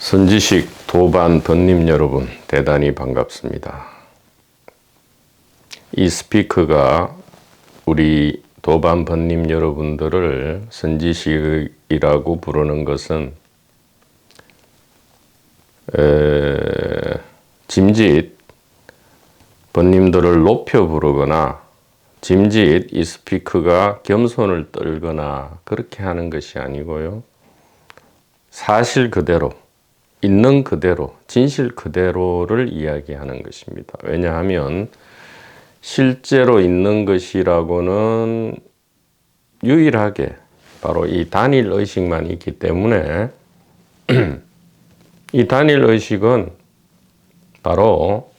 선지식 도반 번님 여러분, 대단히 반갑습니다. 이 스피커가 우리 도반 번님 여러분들을 선지식이라고 부르는 것은 짐짓 번님들을 높여 부르거나 짐짓 이 스피커가 겸손을 떨거나 그렇게 하는 것이 아니고요. 사실 그대로, 있는 그대로, 진실 그대로를 이야기하는 것입니다. 왜냐하면 실제로 있는 것이라고는 유일하게 바로 이 단일 의식만 있기 때문에 이 단일 의식은 바로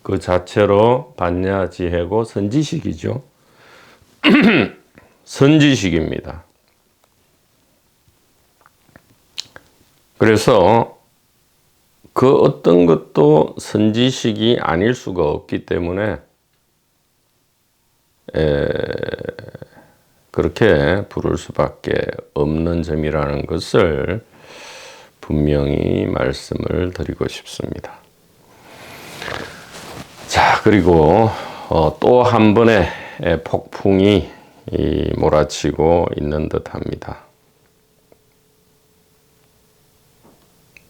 그 자체로 반야지해고 선지식이죠. 선지식입니다. 그래서 그 어떤 것도 선지식이 아닐 수가 없기 때문에 그렇게 부를 수밖에 없는 점이라는 것을 분명히 말씀을 드리고 싶습니다. 자, 그리고 또 한 번의 폭풍이 몰아치고 있는 듯합니다.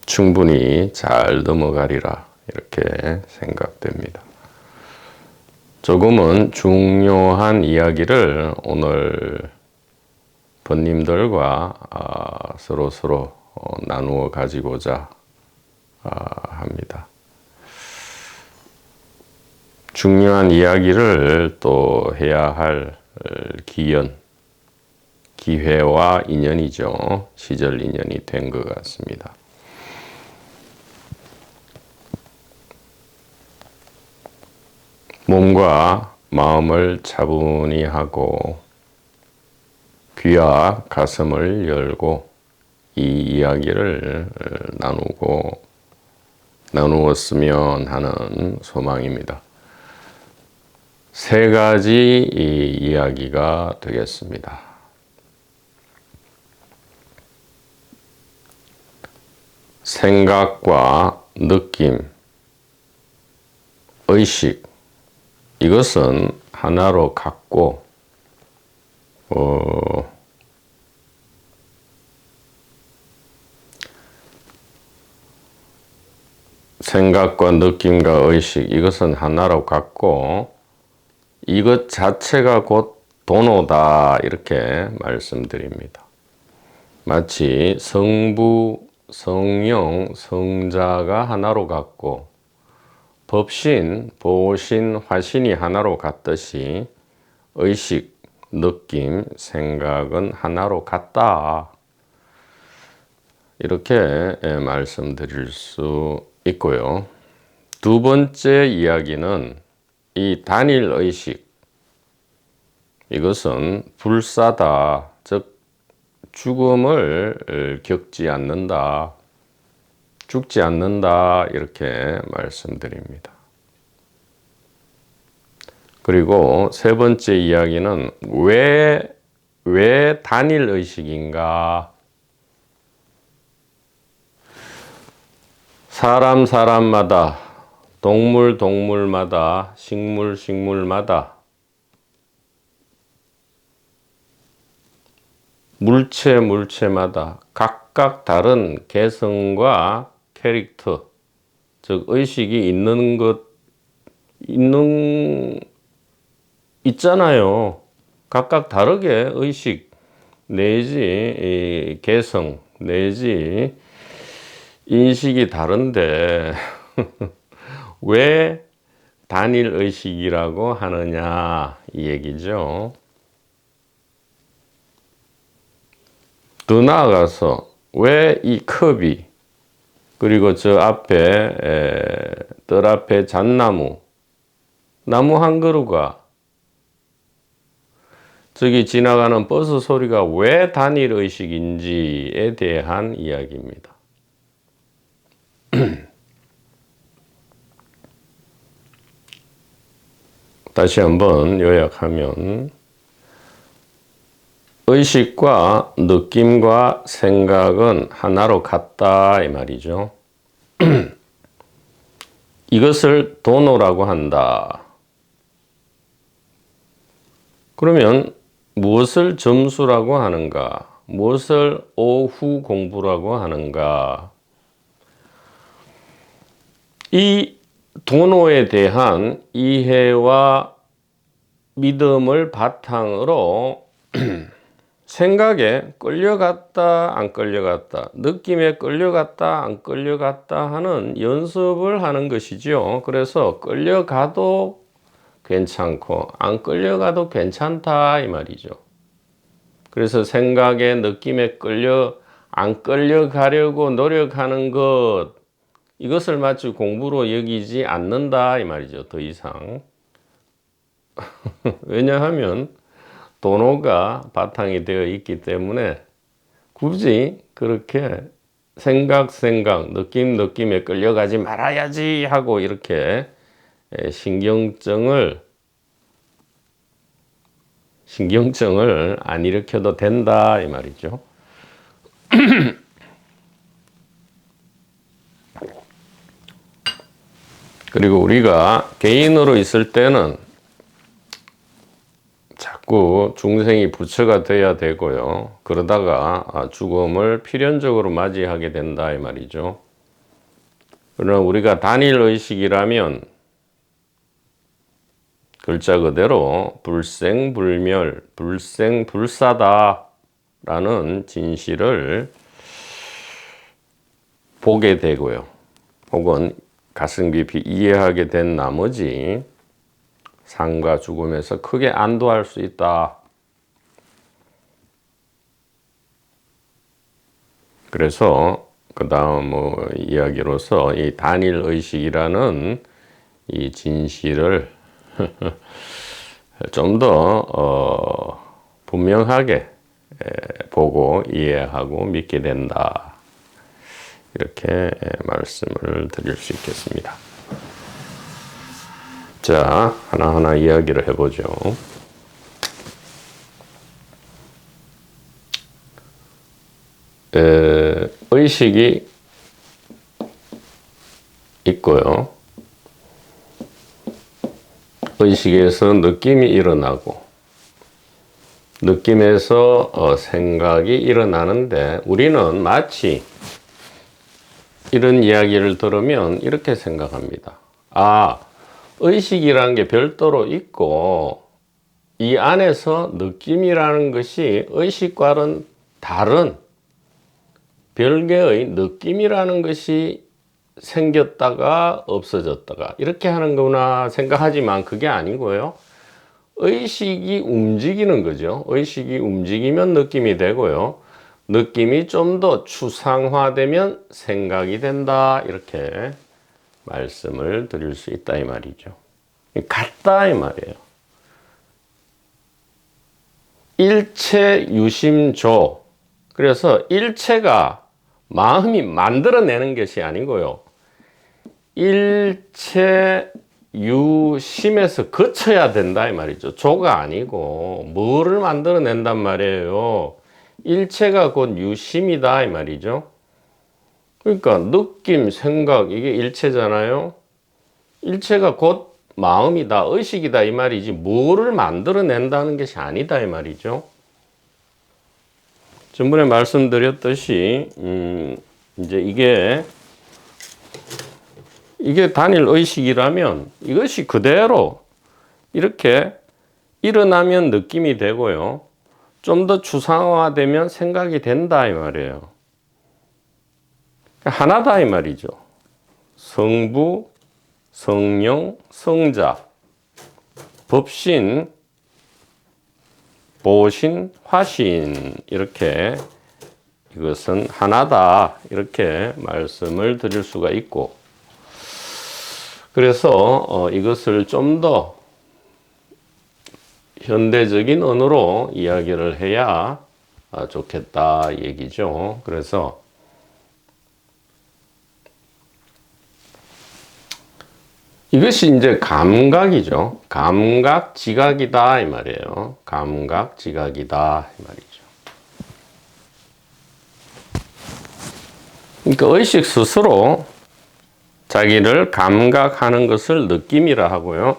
충분히 잘 넘어가리라 이렇게 생각됩니다. 조금은 중요한 이야기를 오늘 번님들과 서로 나누어 가지고자 합니다. 중요한 이야기를 또 해야 할 기회와 인연이죠. 시절 인연이 된 것 같습니다. 몸과 마음을 차분히 하고 귀와 가슴을 열고 이 이야기를 나누었으면 하는 소망입니다. 세 가지 이야기가 되겠습니다. 생각과 느낌, 의식, 이것은 하나로 같고 생각과 느낌과 의식 이것은 하나로 같고 이것 자체가 곧 도노다 이렇게 말씀드립니다. 마치 성부, 성령, 성자가 하나로 같고 법신, 보신, 화신이 하나로 같듯이 의식, 느낌, 생각은 하나로 같다. 이렇게 말씀드릴 수 있고요. 두 번째 이야기는 이 단일 의식. 이것은 불사다. 즉, 죽음을 겪지 않는다. 죽지 않는다 이렇게 말씀드립니다. 그리고 세 번째 이야기는 왜 단일 의식인가? 사람마다, 동물마다, 식물마다, 물체마다 각각 다른 개성과 캐릭터, 즉 의식이 있잖아요. 각각 다르게 의식 내지 개성 내지 인식이 다른데 왜 단일 의식이라고 하느냐 이 얘기죠. 더 나아가서 왜 이 컵이 그리고 저 앞에 뜰 앞에 잣나무 나무 한 그루가 저기 지나가는 버스 소리가 왜 단일 의식인지에 대한 이야기입니다. 다시 한번 요약하면 의식과 느낌과 생각은 하나로 같다 이 말이죠. 이것을 도노라고 한다. 그러면 무엇을 점수라고 하는가? 무엇을 오후 공부라고 하는가? 이 도노에 대한 이해와 믿음을 바탕으로 생각에 끌려갔다 안 끌려갔다, 느낌에 끌려갔다 안 끌려갔다 하는 연습을 하는 것이죠. 그래서 끌려가도 괜찮고 안 끌려가도 괜찮다 이 말이죠. 그래서 생각에 느낌에 안 끌려가려고 노력하는 것, 이것을 마치 공부로 여기지 않는다 이 말이죠. 더 이상. 왜냐하면 도노가 바탕이 되어 있기 때문에 굳이 그렇게 생각, 느낌에 끌려가지 말아야지 하고 이렇게 신경증을 안 일으켜도 된다 이 말이죠. 그리고 우리가 개인으로 있을 때는 자꾸 중생이 부처가 돼야 되고요. 그러다가 죽음을 필연적으로 맞이하게 된다 이 말이죠. 그러나 우리가 단일의식이라면 글자 그대로 불생불멸, 불생불사다라는 진실을 보게 되고요. 혹은 가슴 깊이 이해하게 된 나머지 삶과 죽음에서 크게 안도할 수 있다. 그래서 그 다음 이야기로서 이 단일의식이라는 이 진실을 좀 더 분명하게 보고 이해하고 믿게 된다. 이렇게 말씀을 드릴 수 있겠습니다. 자, 하나하나 이야기를 해보죠. 의식이 있고요. 의식에서 느낌이 일어나고, 느낌에서 생각이 일어나는데, 우리는 마치 이런 이야기를 들으면 이렇게 생각합니다. 의식이라는 게 별도로 있고 이 안에서 느낌이라는 것이 의식과는 다른 별개의 느낌이라는 것이 생겼다가 없어졌다가 이렇게 하는구나 생각하지만 그게 아니고요. 의식이 움직이는 거죠. 의식이 움직이면 느낌이 되고요. 느낌이 좀 더 추상화되면 생각이 된다. 이렇게 말씀을 드릴 수 있다 이 말이죠. 같다 이 말이에요. 일체 유심조. 그래서 일체가 마음이 만들어내는 것이 아니고요. 일체 유심에서 거쳐야 된다 이 말이죠. 조가 아니고 뭐를 만들어낸단 말이에요. 일체가 곧 유심이다 이 말이죠. 그러니까 느낌, 생각 이게 일체잖아요. 일체가 곧 마음이다, 의식이다 이 말이지 뭐를 만들어낸다는 것이 아니다 이 말이죠. 전번에 말씀드렸듯이 이제 이게 단일 의식이라면 이것이 그대로 이렇게 일어나면 느낌이 되고요. 좀 더 추상화되면 생각이 된다 이 말이에요. 하나다 이 말이죠. 성부, 성령, 성자, 법신, 보신, 화신 이렇게 이것은 하나다 이렇게 말씀을 드릴 수가 있고, 그래서 이것을 좀 더 현대적인 언어로 이야기를 해야 좋겠다 얘기죠. 그래서 이것이 이제 감각이죠. 감각 지각이다 이 말이에요. 감각 지각이다 이 말이죠. 그러니까 의식 스스로 자기를 감각하는 것을 느낌이라 하고요.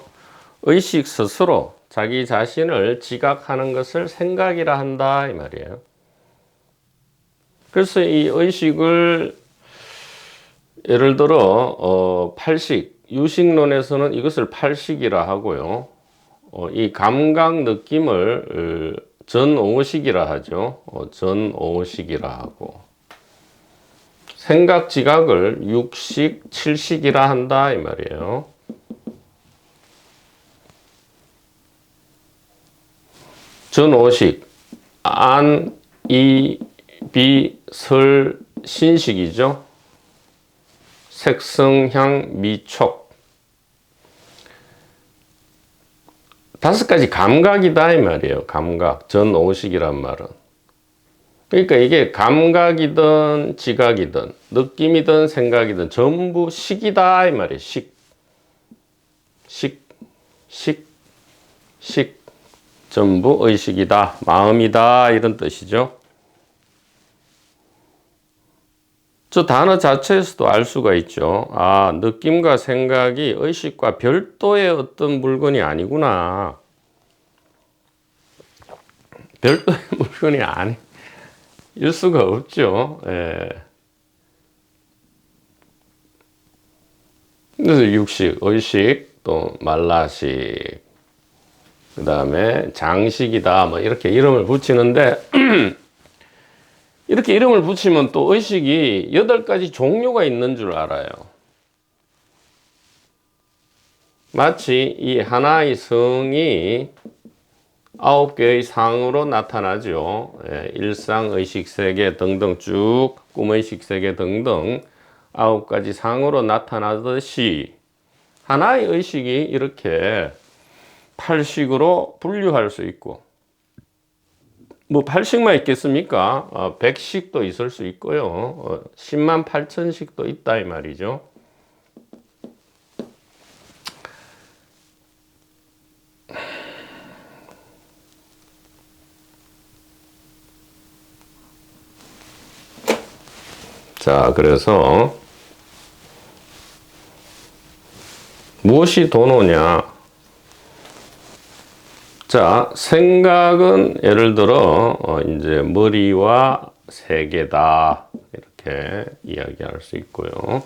의식 스스로 자기 자신을 지각하는 것을 생각이라 한다 이 말이에요. 그래서 이 의식을 예를 들어 팔식, 유식론에서는 이것을 팔식이라 하고요. 이 감각 느낌을 전오식이라 하죠. 전오식이라 하고 생각 지각을 육식, 칠식이라 한다 이 말이에요. 전오식, 안, 이, 비, 설, 신식이죠. 색성, 향, 미, 촉. 5가지 감각이다 이 말이에요. 감각, 전오식이란 말은. 그러니까 이게 감각이든 지각이든 느낌이든 생각이든 전부 식이다 이 말이에요. 식, 전부 의식이다, 마음이다 이런 뜻이죠. 저 단어 자체에서도 알 수가 있죠. 아, 느낌과 생각이 의식과 별도의 어떤 물건이 아니구나. 별도의 물건이 아닐 수가 없죠. 예. 그래서 육식, 의식, 또 말라식, 그 다음에 장식이다, 뭐 이렇게 이름을 붙이는데 이렇게 이름을 붙이면 또 의식이 8가지 종류가 있는 줄 알아요. 마치 이 하나의 성이 9개의 상으로 나타나죠. 일상, 의식, 세계 등등 쭉 꿈의식, 세계 등등 9가지 상으로 나타나듯이 하나의 의식이 이렇게 8식으로 분류할 수 있고 뭐 8식만 있겠습니까? 100식도 있을 수 있고요. 10만 8천식도 있다 이 말이죠. 자, 그래서 무엇이 도노냐? 자, 생각은 예를 들어 이제 머리와 세계다 이렇게 이야기할 수 있고요.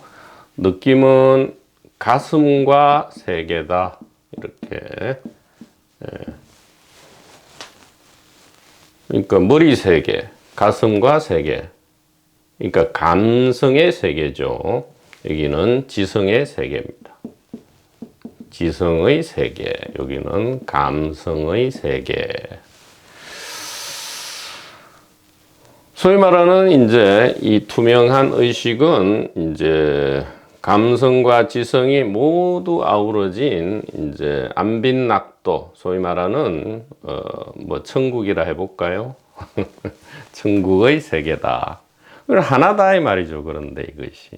느낌은 가슴과 세계다 이렇게. 그러니까 머리 세계, 가슴과 세계. 그러니까 감성의 세계죠. 여기는 지성의 세계입니다. 지성의 세계, 여기는 감성의 세계. 소위 말하는 이제 이 투명한 의식은 이제 감성과 지성이 모두 아우러진 이제 안빈낙도, 소위 말하는 뭐 천국이라 해볼까요? 천국의 세계다. 하나다 이 말이죠. 그런데 이것이.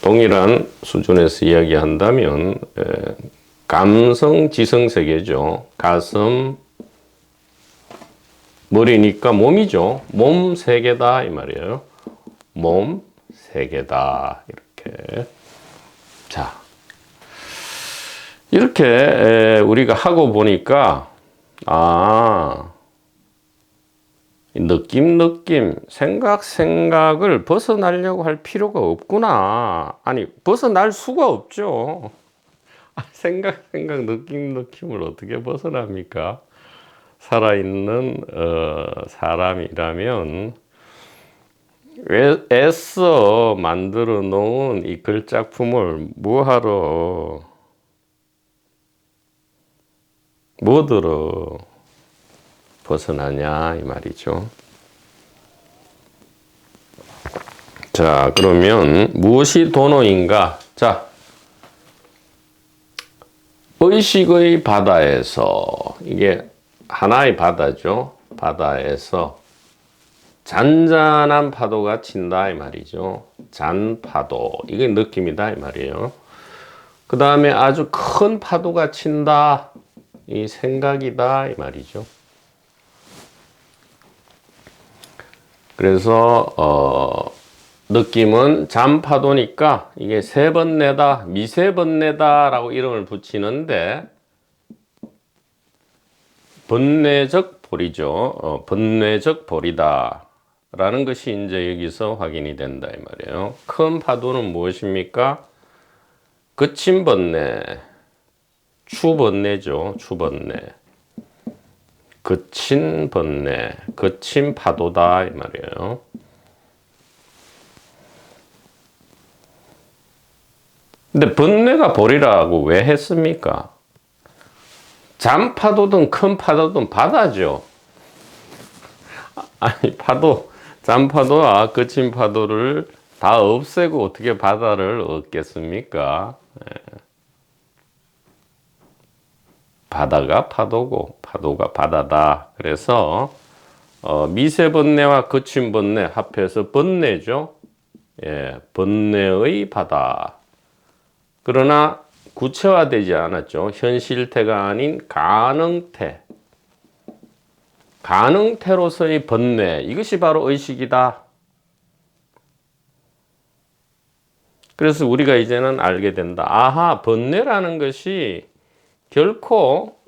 동일한 수준에서 이야기한다면 감성, 지성 세계죠. 가슴, 머리니까 몸이죠. 몸 세계다 이 말이에요. 몸 세계다 이렇게. 자, 이렇게 우리가 하고 보니까 느낌, 생각을 벗어나려고 할 필요가 없구나. 아니, 벗어날 수가 없죠. 생각, 느낌을 어떻게 벗어납니까? 살아있는 사람이라면 애써 만들어 놓은 이 글작품을 뭐하러, 뭐들어 벗어나냐 이 말이죠. 자, 그러면 무엇이 도노인가? 자, 의식의 바다에서, 이게 하나의 바다죠. 바다에서 잔잔한 파도가 친다 이 말이죠. 잔파도, 이게 느낌이다 이 말이에요. 그 다음에 아주 큰 파도가 친다, 이 생각이다 이 말이죠. 그래서 느낌은 잠파도니까 이게 세번내다, 미세번내다라고 이름을 붙이는데 번뇌적 볼이죠. 번뇌적 볼이다 라는 것이 이제 여기서 확인이 된다 이 말이에요. 큰 파도는 무엇입니까? 거친 번뇌, 추번뇌죠. 추번뇌. 거친 번뇌, 거친 파도다 이 말이에요. 근데 번뇌가 볼이라고 왜 했습니까? 잔파도든 큰 파도든 바다죠. 아니 잔파도와 거친 파도를 다 없애고 어떻게 바다를 얻겠습니까? 바다가 파도고 파도가 바다다. 그래서 미세번뇌와 거친 번뇌 합해서 번뇌죠. 번뇌의 바다. 그러나 구체화되지 않았죠. 현실태가 아닌 가능태. 가능태로서의 번뇌. 이것이 바로 의식이다. 그래서 우리가 이제는 알게 된다. 아하, 번뇌라는 것이 결코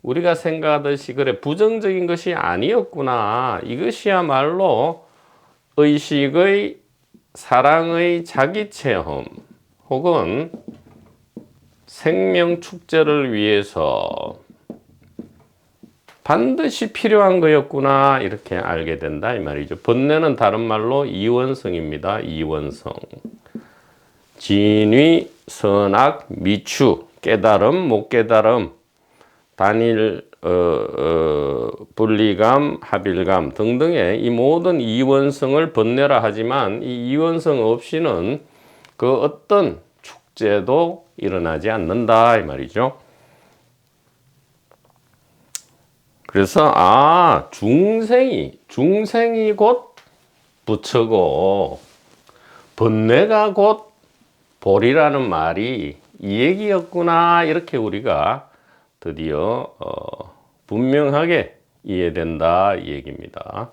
우리가 생각하듯이 그래 부정적인 것이 아니었구나. 이것이야말로 의식의 사랑의 자기체험 혹은 생명 축제를 위해서 반드시 필요한 거였구나 이렇게 알게 된다 이 말이죠. 번뇌는 다른 말로 이원성입니다. 이원성. 진위, 선악, 미추, 깨달음, 못 깨달음, 단일, 분리감, 합일감 등등의 이 모든 이원성을 번뇌라 하지만 이 이원성 없이는 그 어떤 축제도 일어나지 않는다 이 말이죠. 그래서 중생이 곧 부처고 번뇌가 곧 볼이라는 말이 이 얘기였구나 이렇게 우리가 드디어 분명하게 이해된다 이 얘기입니다.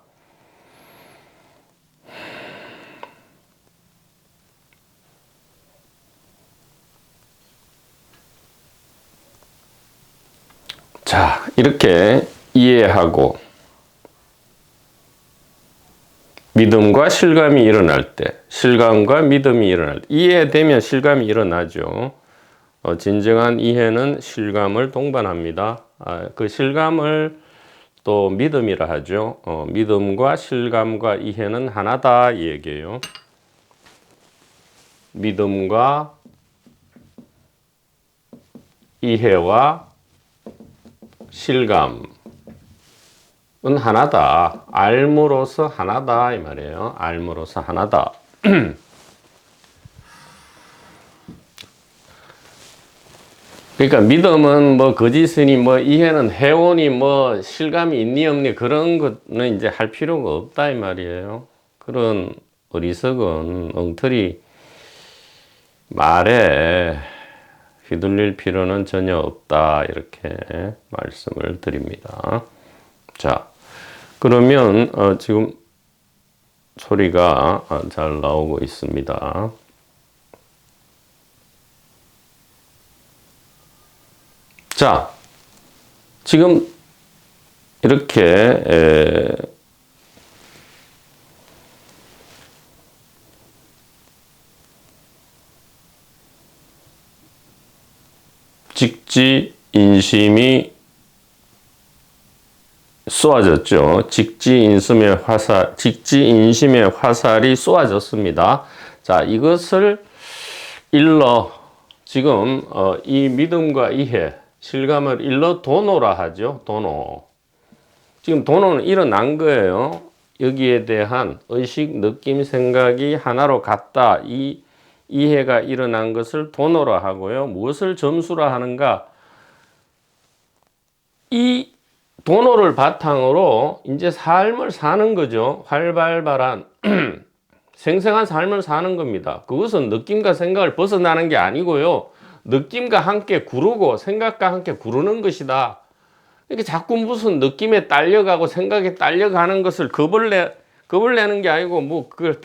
자, 이렇게 이해하고 믿음과 실감이 일어날 때, 실감과 믿음이 일어날 때, 이해되면 실감이 일어나죠. 진정한 이해는 실감을 동반합니다. 그 실감을 또 믿음이라 하죠. 믿음과 실감과 이해는 하나다 이 얘기예요. 믿음과 이해와 실감은 하나다. 알므로서 하나다 이 말이에요. 알므로서 하나다. 그러니까 믿음은 뭐 거짓이니 뭐 이해는 해오니 뭐 실감이 있니 없니 그런 거는 이제 할 필요가 없다 이 말이에요. 그런 어리석은 엉터리 말에 휘둘릴 필요는 전혀 없다 이렇게 말씀을 드립니다. 자, 그러면 지금 소리가 잘 나오고 있습니다. 자, 지금 이렇게 직지 인심이 쏘아졌죠. 직지 인심의 화살이 쏘아졌습니다. 자, 이것을 일러 지금 이 믿음과 이해, 실감을 일러 도노라 하죠. 도노. 지금 도노는 일어난 거예요. 여기에 대한 의식, 느낌, 생각이 하나로 같다. 이 이해가 일어난 것을 도노라 하고요. 무엇을 점수라 하는가? 이 도노를 바탕으로 이제 삶을 사는 거죠. 활발한 생생한 삶을 사는 겁니다. 그것은 느낌과 생각을 벗어나는 게 아니고요. 느낌과 함께 구르고 생각과 함께 구르는 것이다. 이렇게 자꾸 무슨 느낌에 딸려가고 생각에 딸려가는 것을 겁을 겁을 내는 게 아니고 뭐 그걸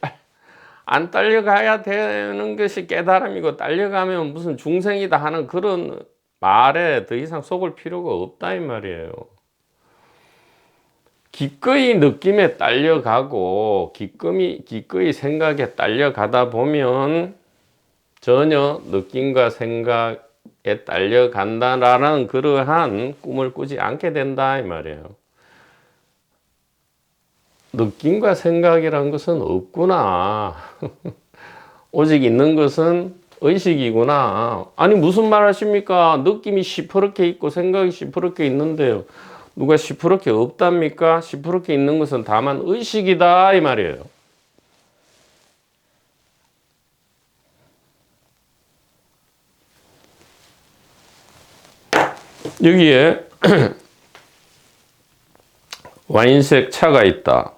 안 딸려가야 되는 것이 깨달음이고 딸려가면 무슨 중생이다 하는 그런 말에 더 이상 속을 필요가 없다 이 말이에요. 기꺼이 느낌에 딸려가고 기꺼이 생각에 딸려가다 보면 전혀 느낌과 생각에 딸려간다라는 그러한 꿈을 꾸지 않게 된다 이 말이에요. 느낌과 생각이란 것은 없구나. 오직 있는 것은 의식이구나. 아니 무슨 말 하십니까? 느낌이 시퍼렇게 있고 생각이 시퍼렇게 있는데요. 누가 시퍼렇게 없답니까? 시퍼렇게 있는 것은 다만 의식이다 이 말이에요. 여기에 와인색 차가 있다.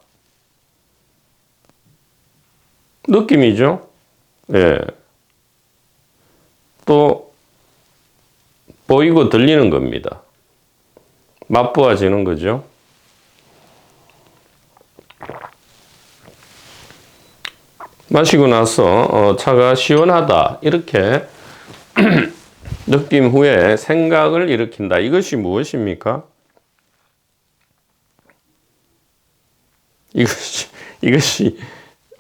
느낌이죠. 예. 또 보이고 들리는 겁니다. 맛보아지는 거죠. 마시고 나서 차가 시원하다 이렇게 느낌 후에 생각을 일으킨다. 이것이 무엇입니까? 이것이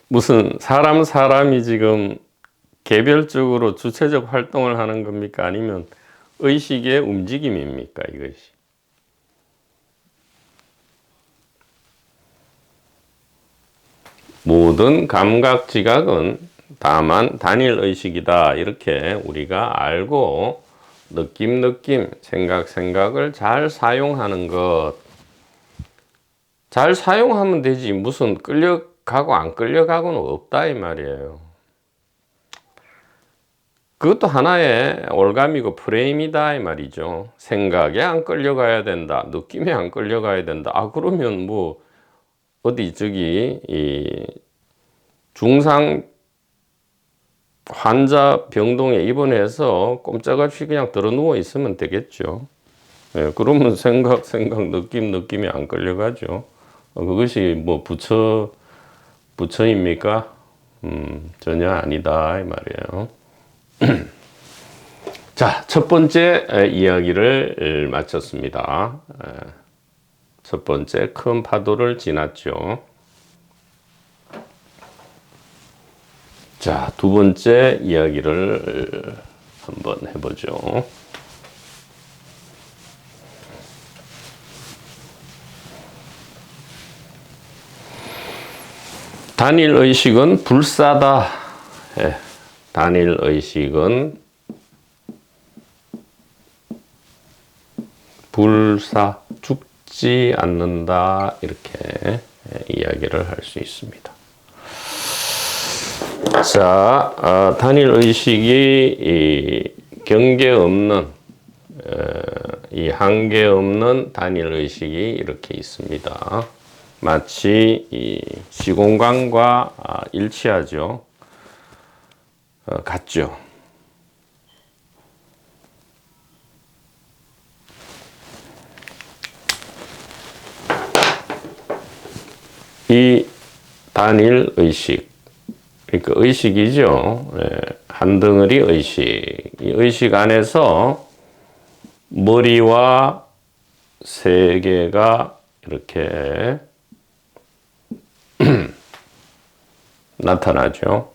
무슨 사람이 지금 개별적으로 주체적 활동을 하는 겁니까? 아니면 의식의 움직임입니까? 이것이. 모든 감각 지각은 다만 단일 의식이다. 이렇게 우리가 알고 느낌, 생각을 잘 사용하는 것. 잘 사용하면 되지. 무슨 끌려가고 안 끌려가고는 없다 이 말이에요. 그것도 하나의 올감이고 프레임이다 이 말이죠. 생각에 안 끌려가야 된다. 느낌에 안 끌려가야 된다. 그러면 뭐 어디 저기 이 중상 환자 병동에 입원해서 꼼짝없이 그냥 들어 누워 있으면 되겠죠. 예, 그러면 생각, 느낌이 안 끌려가죠. 그것이 뭐 부처입니까? 전혀 아니다 이 말이에요. 자, 첫 번째 이야기를 마쳤습니다. 첫 번째 큰 파도를 지났죠. 자, 두 번째 이야기를 한번 해보죠. 단일 의식은 불사다. 단일 의식은 불사, 죽지 않는다. 이렇게 이야기를 할 수 있습니다. 자, 단일 의식이 경계 없는, 이 한계 없는 단일 의식이 이렇게 있습니다. 마치 이 시공간과 일치하죠. 같죠. 이 단일 의식, 그러니까 의식이죠. 한 덩어리 의식. 이 의식 안에서 머리와 세계가 이렇게 나타나죠.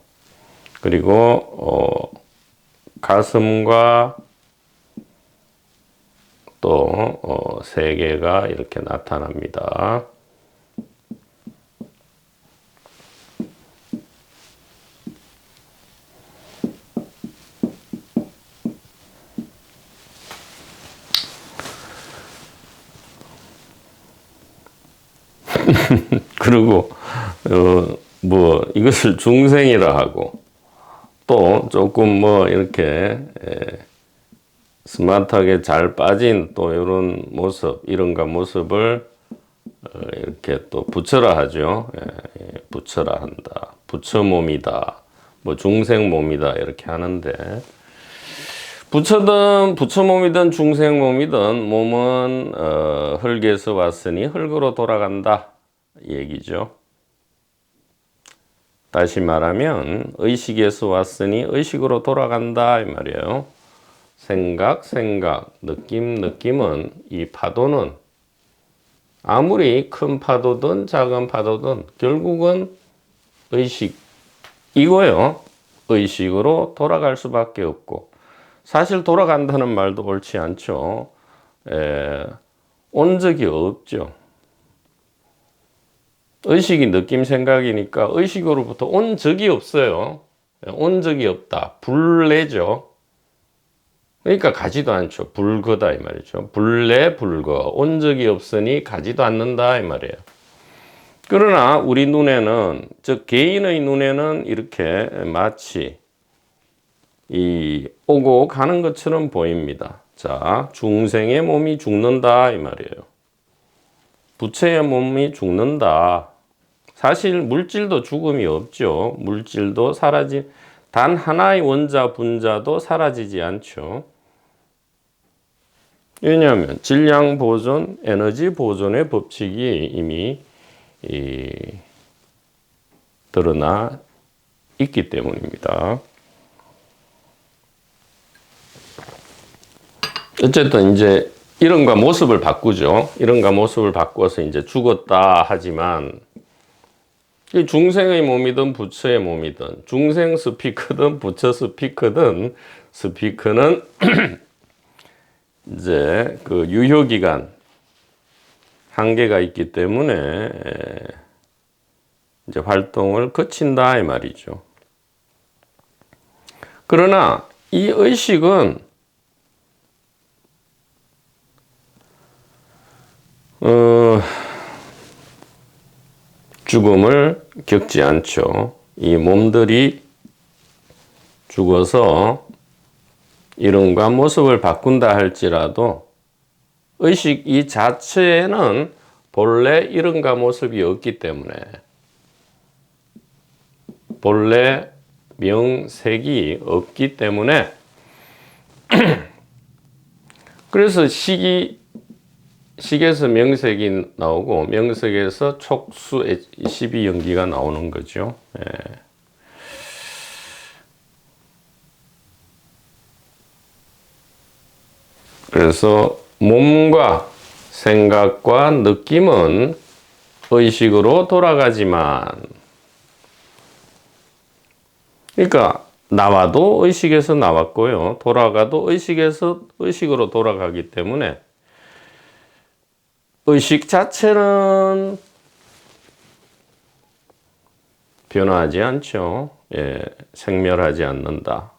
그리고 가슴과 또 세계가 이렇게 나타납니다. 그리고 뭐 이것을 중생이라 하고 또 조금 뭐 이렇게 스마트하게 잘 빠진 또 이런 모습, 이런가 모습을 이렇게 또 부처라 하죠. 부처라 한다. 부처 몸이다. 뭐 중생 몸이다. 이렇게 하는데 부처든 부처 몸이든 중생 몸이든 몸은 흙에서 왔으니 흙으로 돌아간다. 이 얘기죠. 다시 말하면 의식에서 왔으니 의식으로 돌아간다 이 말이에요. 생각, 느낌은 이 파도는 아무리 큰 파도든 작은 파도든 결국은 의식이고요. 의식으로 돌아갈 수밖에 없고, 사실 돌아간다는 말도 옳지 않죠. 온 적이 없죠. 의식이 느낌 생각이니까 의식으로부터 온 적이 없어요. 온 적이 없다. 불내죠. 그러니까 가지도 않죠. 불거다 이 말이죠. 불내 불거. 온 적이 없으니 가지도 않는다 이 말이에요. 그러나 우리 눈에는, 즉 개인의 눈에는 이렇게 마치 이 오고 가는 것처럼 보입니다. 자, 중생의 몸이 죽는다 이 말이에요. 부처의 몸이 죽는다. 사실 물질도 죽음이 없죠. 물질도 단 하나의 원자 분자도 사라지지 않죠. 왜냐하면 질량 보존, 에너지 보존의 법칙이 이미 드러나 있기 때문입니다. 어쨌든 이제 이름과 모습을 바꾸죠. 이름과 모습을 바꿔서 이제 죽었다 하지만, 중생의 몸이든 부처의 몸이든, 중생 스피커든 부처 스피커든, 스피커는 이제 그 유효기간 한계가 있기 때문에 이제 활동을 거친다 이 말이죠. 그러나 이 의식은 죽음을 겪지 않죠. 이 몸들이 죽어서 이름과 모습을 바꾼다 할지라도 의식 이 자체에는 본래 이름과 모습이 없기 때문에, 본래 명색이 없기 때문에 그래서 식에서 명색이 나오고 명색에서 촉수 12연기가 나오는 거죠. 예. 그래서 몸과 생각과 느낌은 의식으로 돌아가지만, 그러니까 나와도 의식에서 나왔고요. 돌아가도 의식으로 돌아가기 때문에 의식 자체는 변화하지 않죠. 예, 생멸하지 않는다.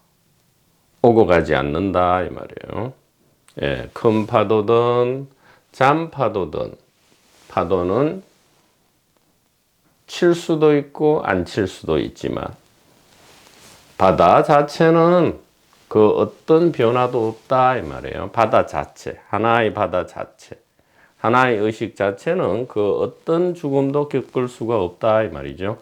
오고 가지 않는다 이 말이에요. 예, 큰 파도든 잔파도든 파도는 칠 수도 있고 안 칠 수도 있지만 바다 자체는 그 어떤 변화도 없다 이 말이에요. 바다 자체, 하나의 바다 자체, 하나의 의식 자체는 그 어떤 죽음도 겪을 수가 없다 이 말이죠.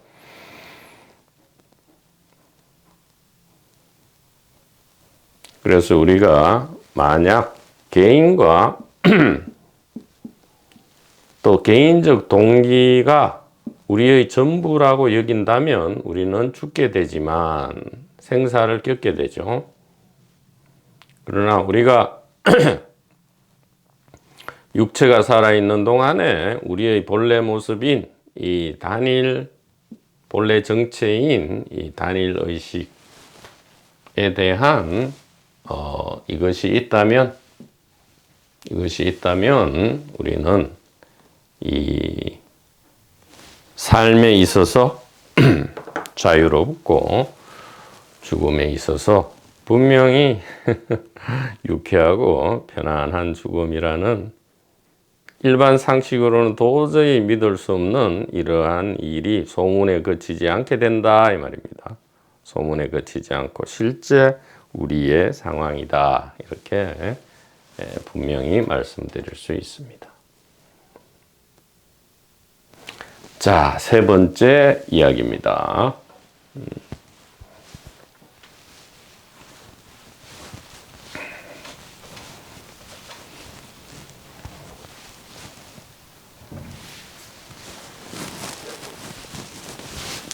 그래서 우리가 만약 개인과 또 개인적 동기가 우리의 전부라고 여긴다면 우리는 죽게 되지만 생사를 겪게 되죠. 그러나 우리가 육체가 살아있는 동안에 우리의 본래 모습인 이 단일, 본래 정체인 이 단일 의식에 대한 이것이 있다면 우리는 이 삶에 있어서 자유롭고 죽음에 있어서 분명히 유쾌하고 편안한 죽음이라는 일반 상식으로는 도저히 믿을 수 없는 이러한 일이 소문에 그치지 않게 된다 이 말입니다. 소문에 그치지 않고 실제 우리의 상황이다 이렇게 분명히 말씀드릴 수 있습니다. 자, 세 번째 이야기입니다.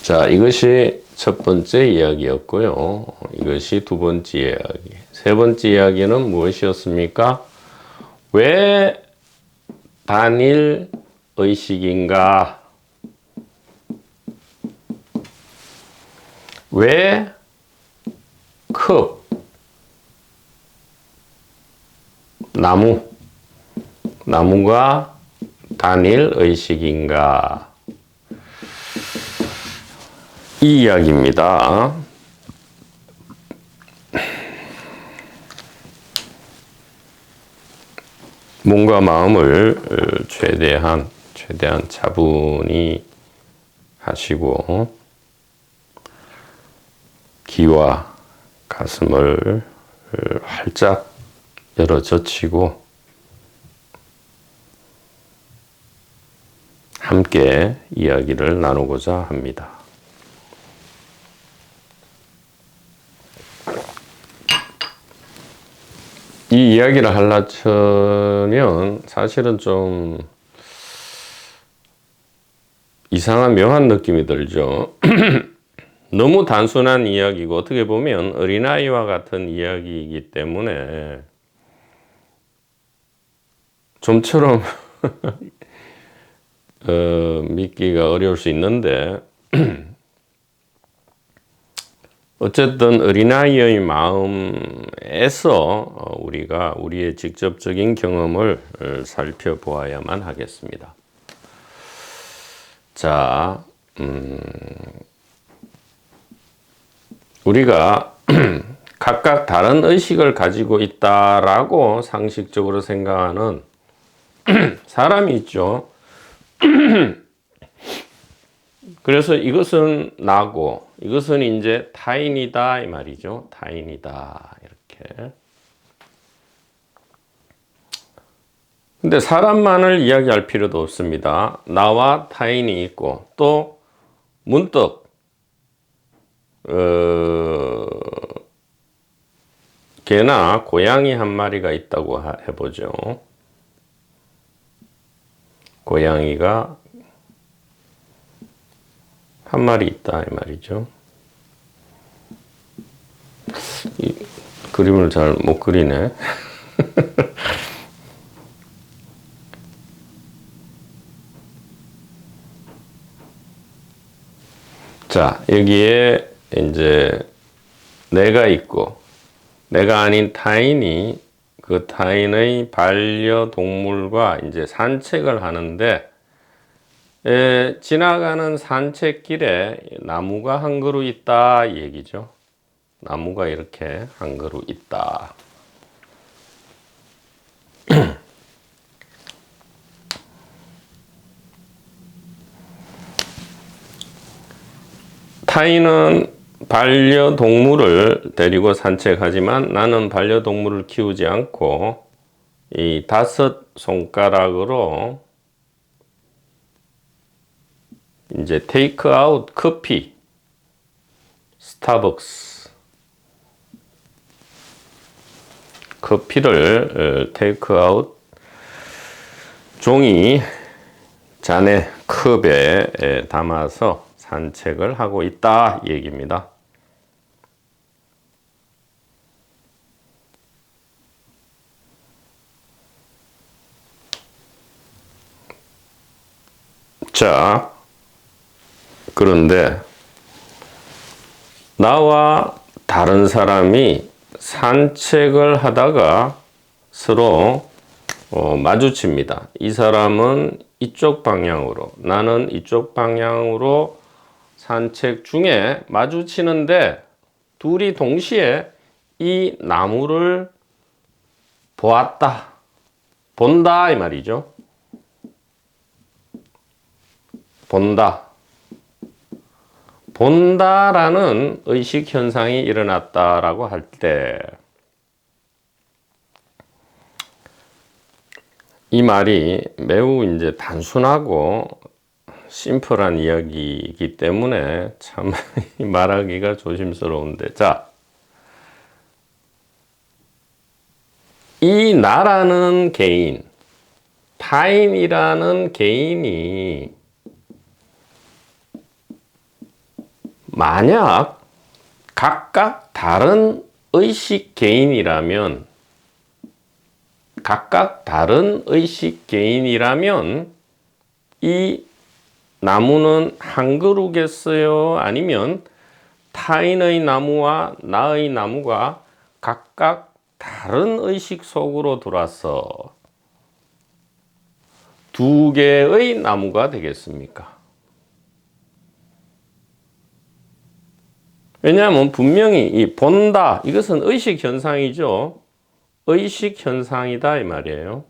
자, 이것이 첫 번째 이야기였고요. 이것이 두 번째 이야기. 세 번째 이야기는 무엇이었습니까? 왜 단일 의식인가? 왜 나무가 단일 의식인가? 이 이야기입니다. 몸과 마음을 최대한 차분히 하시고 귀와 가슴을 활짝 열어 젖히고 함께 이야기를 나누고자 합니다. 이 이야기를 하려면 사실은 좀 이상한 묘한 느낌이 들죠. 너무 단순한 이야기고 어떻게 보면 어린아이와 같은 이야기이기 때문에 좀처럼 믿기가 어려울 수 있는데 어쨌든 어린아이의 마음에서 우리가 우리의 직접적인 경험을 살펴보아야만 하겠습니다. 자, 우리가 각각 다른 의식을 가지고 있다라고 상식적으로 생각하는 사람이 있죠. 그래서 이것은 나고 이것은 이제 타인이다 이 말이죠. 타인이다 이렇게. 근데 사람만을 이야기할 필요도 없습니다. 나와 타인이 있고 또 문득 개나 고양이 한 마리가 있다고 해보죠. 고양이가 한 마리 있다 이 말이죠. 이 그림을 잘 못 그리네. 자, 여기에 이제 내가 있고 내가 아닌 타인이 그 타인의 반려동물과 이제 산책을 하는데 지나가는 산책길에 나무가 한 그루 있다 이 얘기죠. 나무가 이렇게 한 그루 있다. 타인은 반려동물을 데리고 산책하지만 나는 반려동물을 키우지 않고 이 5손가락으로 이제 테이크아웃 커피, 스타벅스 커피를 테이크아웃 종이 잔에 컵에 담아서 산책을 하고 있다 이 얘기입니다. 자, 그런데 나와 다른 사람이 산책을 하다가 서로 마주칩니다. 이 사람은 이쪽 방향으로, 나는 이쪽 방향으로 산책 중에 마주치는데 둘이 동시에 이 나무를 보았다, 본다 이 말이죠. 본다라는 의식 현상이 일어났다라고 할 때 이 말이 매우 이제 단순하고 심플한 이야기이기 때문에 참 말하기가 조심스러운데, 자, 이 나라는 개인, 타인이라는 개인이 만약 각각 다른 의식 개인이라면 이 나무는 한 그루겠어요? 아니면 타인의 나무와 나의 나무가 각각 다른 의식 속으로 들어와서 두 개의 나무가 되겠습니까? 왜냐하면 분명히 이 본다, 이것은 의식 현상이죠. 의식 현상이다 이 말이에요.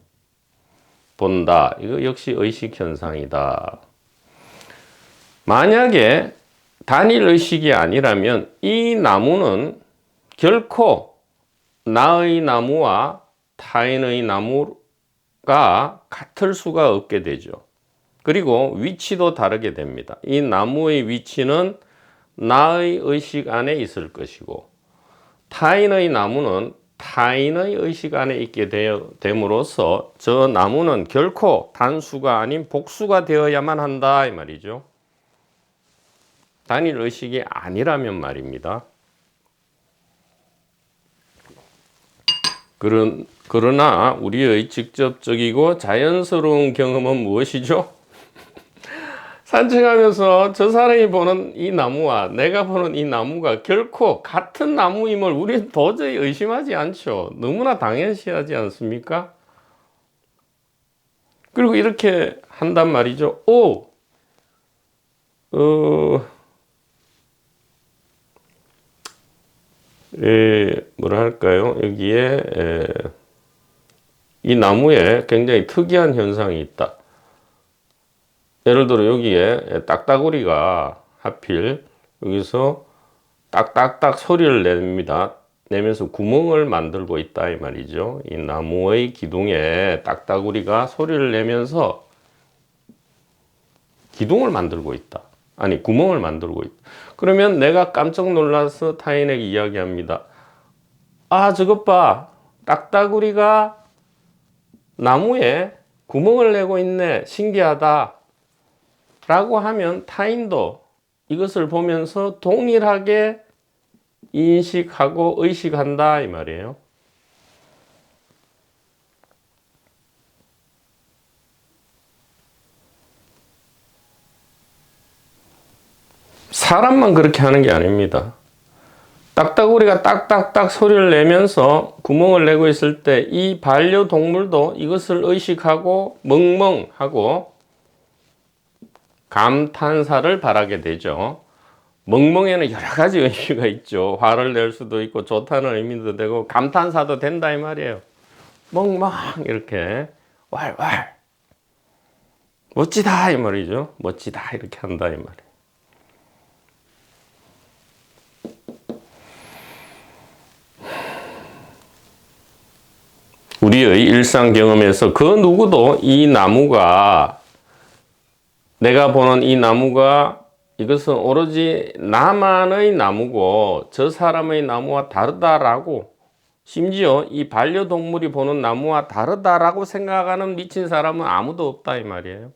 본다, 이거 역시 의식 현상이다. 만약에 단일 의식이 아니라면 이 나무는 결코 나의 나무와 타인의 나무가 같을 수가 없게 되죠. 그리고 위치도 다르게 됩니다. 이 나무의 위치는 나의 의식 안에 있을 것이고 타인의 나무는 타인의 의식 안에 있게 됨으로써 저 나무는 결코 단수가 아닌 복수가 되어야만 한다 이 말이죠. 단일 의식이 아니라면 말입니다. 그러나 우리의 직접적이고 자연스러운 경험은 무엇이죠? 산책하면서 저 사람이 보는 이 나무와 내가 보는 이 나무가 결코 같은 나무임을 우리는 도저히 의심하지 않죠. 너무나 당연시하지 않습니까? 그리고 이렇게 한단 말이죠. 뭐라 할까요? 여기에 이 나무에 굉장히 특이한 현상이 있다. 예를 들어 여기에 딱따구리가 하필 여기서 딱딱딱 소리를 냅니다. 내면서 구멍을 만들고 있다 이 말이죠. 이 나무의 기둥에 딱따구리가 소리를 내면서 기둥을 만들고 있다. 아니 구멍을 만들고 있다. 그러면 내가 깜짝 놀라서 타인에게 이야기합니다. 아 저것 봐. 딱따구리가 나무에 구멍을 내고 있네. 신기하다. 라고 하면 타인도 이것을 보면서 동일하게 인식하고 의식한다 이 말이에요. 사람만 그렇게 하는 게 아닙니다. 딱따구리가 딱딱딱 소리를 내면서 구멍을 내고 있을 때 이 반려동물도 이것을 의식하고 멍멍하고 감탄사를 발하게 되죠. 멍멍에는 여러 가지 의미가 있죠. 화를 낼 수도 있고 좋다는 의미도 되고 감탄사도 된다 이 말이에요. 멍멍 이렇게 왈왈 멋지다 이 말이죠. 멋지다 이렇게 한다 이 말이에요. 우리의 일상 경험에서 그 누구도 이 나무가 내가 보는 이 나무가 이것은 오로지 나만의 나무고 저 사람의 나무와 다르다라고 심지어 이 반려동물이 보는 나무와 다르다라고 생각하는 미친 사람은 아무도 없다 이 말이에요.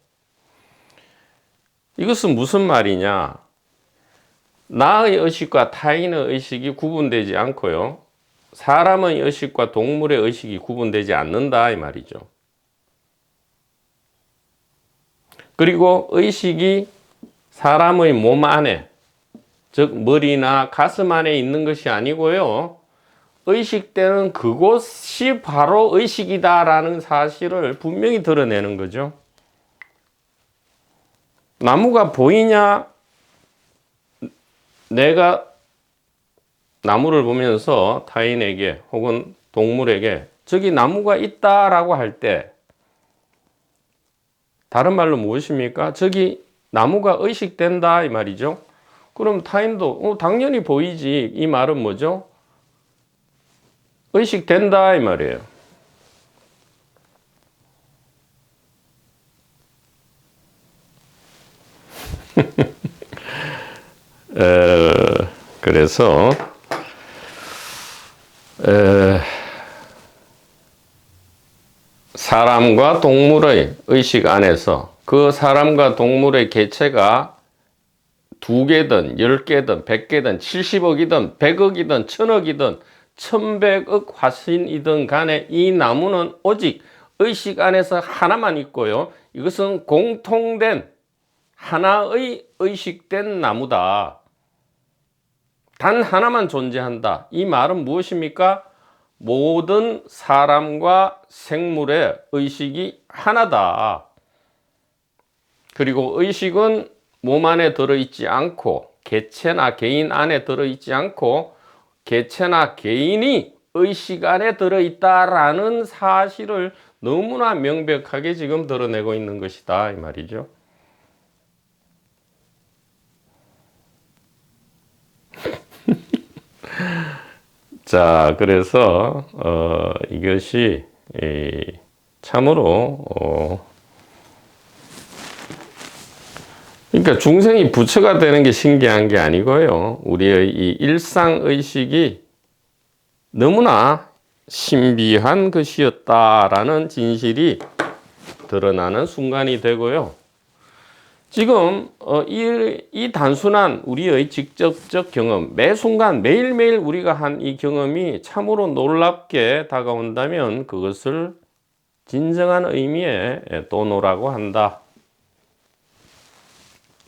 이것은 무슨 말이냐? 나의 의식과 타인의 의식이 구분되지 않고요. 사람의 의식과 동물의 의식이 구분되지 않는다 이 말이죠. 그리고 의식이 사람의 몸 안에, 즉 머리나 가슴 안에 있는 것이 아니고요. 의식되는 그곳이 바로 의식이다라는 사실을 분명히 드러내는 거죠. 나무가 보이냐? 내가 나무를 보면서 타인에게 혹은 동물에게 저기 나무가 있다라고 할 때 다른 말로 무엇입니까? 저기 나무가 의식된다 이 말이죠. 그럼 타인도 당연히 보이지. 이 말은 뭐죠? 의식된다 이 말이에요. 그래서 사람과 동물의 의식 안에서 그 사람과 동물의 개체가 2개든 10개든 100개든 70억이든 100억이든 1000억이든 1100억 화신이든 간에 이 나무는 오직 의식 안에서 하나만 있고요. 이것은 공통된 하나의 의식된 나무다. 단 하나만 존재한다. 이 말은 무엇입니까? 모든 사람과 생물의 의식이 하나다. 그리고 의식은 몸 안에 들어있지 않고 개체나 개인 안에 들어있지 않고 개체나 개인이 의식 안에 들어있다라는 사실을 너무나 명백하게 지금 드러내고 있는 것이다 이 말이죠. 자, 그래서 이것이 참으로 그러니까 중생이 부처가 되는 게 신기한 게 아니고요. 우리의 이 일상의식이 너무나 신비한 것이었다라는 진실이 드러나는 순간이 되고요. 지금 이 단순한 우리의 직접적 경험, 매 순간 매일매일 우리가 한 이 경험이 참으로 놀랍게 다가온다면 그것을 진정한 의미의 도노라고 한다.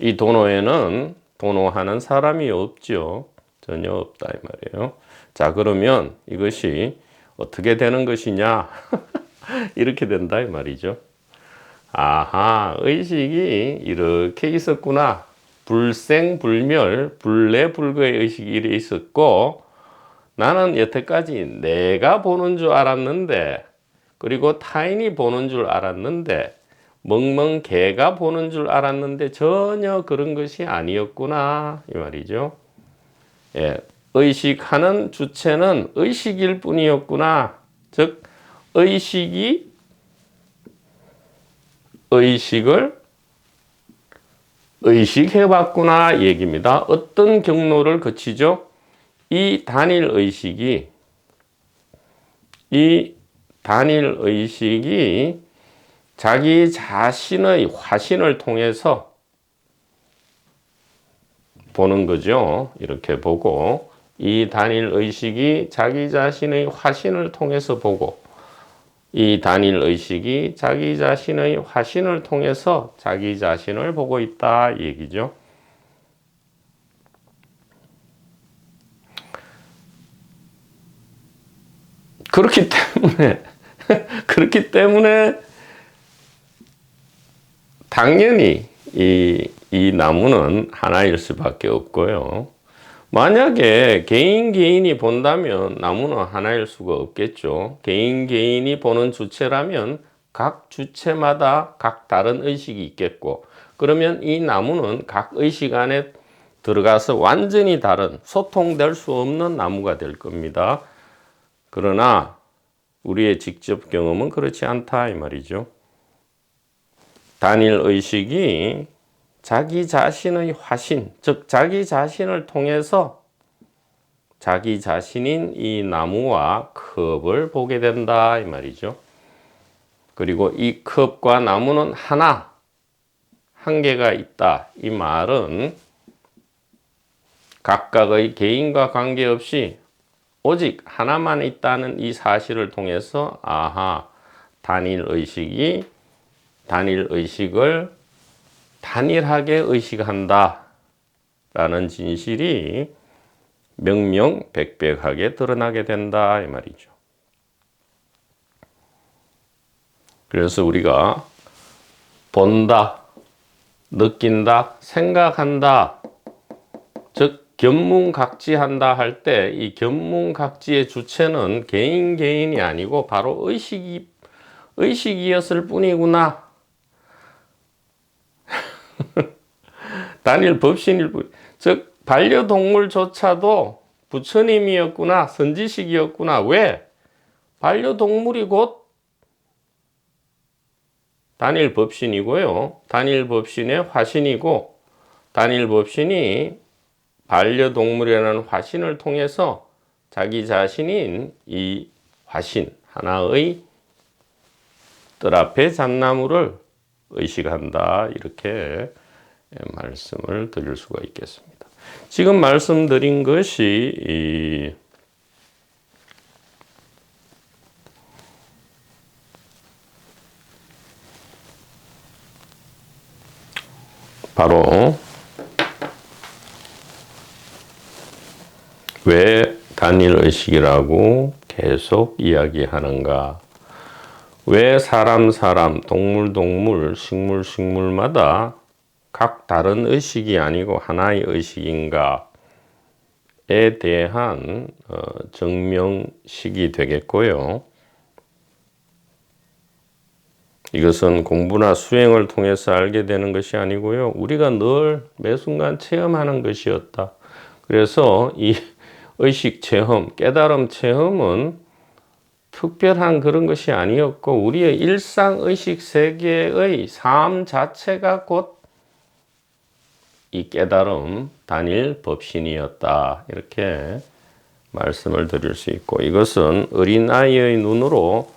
이 도노에는 도노하는 사람이 없죠. 전혀 없다 이 말이에요. 자, 그러면 이것이 어떻게 되는 것이냐? 이렇게 된다 이 말이죠. 아하, 의식이 이렇게 있었구나. 불생불멸, 불내불거의 의식이 이래 있었고, 나는 여태까지 내가 보는 줄 알았는데, 그리고 타인이 보는 줄 알았는데, 멍멍개가 보는 줄 알았는데 전혀 그런 것이 아니었구나 이 말이죠. 예, 의식하는 주체는 의식일 뿐이었구나. 즉 의식이 의식을 의식해봤구나 얘기입니다. 어떤 경로를 거치죠? 이 단일 의식이 자기 자신의 화신을 통해서 보는 거죠. 이렇게 보고 이 단일 의식이 자기 자신의 화신을 통해서 보고 이 단일 의식이 자기 자신의 화신을 통해서 자기 자신을 보고 있다 이 얘기죠. 그렇기 때문에 당연히 이 나무는 하나일 수밖에 없고요. 만약에 개인이 본다면 나무는 하나일 수가 없겠죠. 개인이 보는 주체라면 각 주체마다 각 다른 의식이 있겠고, 그러면 이 나무는 각 의식 안에 들어가서 완전히 다른 소통될 수 없는 나무가 될 겁니다. 그러나 우리의 직접 경험은 그렇지 않다 이 말이죠. 단일 의식이 자기 자신의 화신, 즉 자기 자신을 통해서 자기 자신인 이 나무와 컵을 보게 된다 이 말이죠. 그리고 이 컵과 나무는 한계가 있다. 이 말은 각각의 개인과 관계없이 오직 하나만 있다는 이 사실을 통해서 단일 의식을 단일하게 의식한다 라는 진실이 명명백백하게 드러나게 된다 이 말이죠. 그래서 우리가 본다, 느낀다, 생각한다, 즉 견문각지한다 할 때 이 견문각지의 주체는 개인이 아니고 바로 의식이었을 뿐이구나. 단일 법신일 뿐. 즉 반려동물조차도 부처님이었구나, 선지식이었구나. 왜? 반려동물이 곧 단일 법신이고요. 단일 법신의 화신이고, 단일 법신이 반려동물이라는 화신을 통해서 자기 자신인 이 화신, 하나의 뜰 앞에 잣나무를 의식한다. 이렇게 말씀을 드릴 수가 있겠습니다. 지금 말씀드린 것이 바로 왜 단일의식이라고 계속 이야기하는가? 왜 사람, 동물, 식물마다 각 다른 의식이 아니고 하나의 의식인가에 대한 증명식이 되겠고요. 이것은 공부나 수행을 통해서 알게 되는 것이 아니고요. 우리가 늘 매 순간 체험하는 것이었다. 그래서 이 의식 체험, 깨달음 체험은 특별한 그런 것이 아니었고 우리의 일상 의식 세계의 삶 자체가 곧 이 깨달음 단일 법신이었다. 이렇게 말씀을 드릴 수 있고 이것은 어린아이의 눈으로